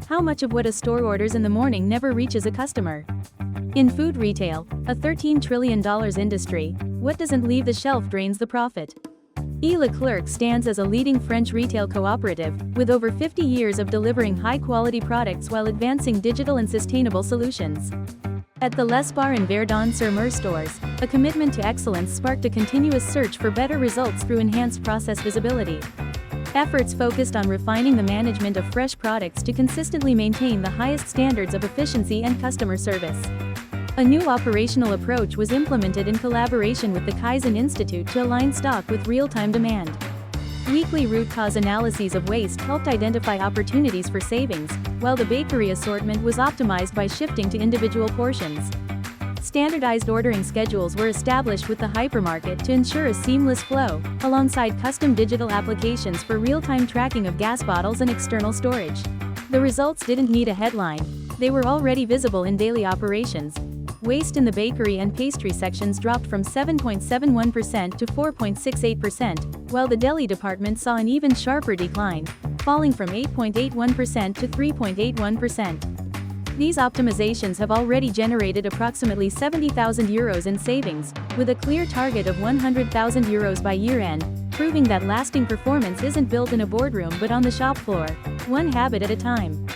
How much of what a store orders in the morning never reaches a customer? In food retail, a $13 trillion industry, what doesn't leave the shelf drains the profit. E.Leclerc stands as a leading French retail cooperative, with over 50 years of delivering high-quality products while advancing digital and sustainable solutions. At the L'Esbar and Verdun-sur-Mer stores, a commitment to excellence sparked a continuous search for better results through enhanced process visibility. Efforts focused on refining the management of fresh products to consistently maintain the highest standards of efficiency and customer service. A new operational approach was implemented in collaboration with the Kaizen Institute to align stock with real-time demand. Weekly root cause analyses of waste helped identify opportunities for savings, while the bakery assortment was optimized by shifting to individual portions. Standardized ordering schedules were established with the hypermarket to ensure a seamless flow, alongside custom digital applications for real-time tracking of gas bottles and external storage. The results didn't need a headline. They were already visible in daily operations. Waste in the bakery and pastry sections dropped from 7.71% to 4.68%, while the deli department saw an even sharper decline, falling from 8.81% to 3.81%. These optimizations have already generated approximately €70,000 in savings, with a clear target of €100,000 by year-end, proving that lasting performance isn't built in a boardroom but on the shop floor, one habit at a time.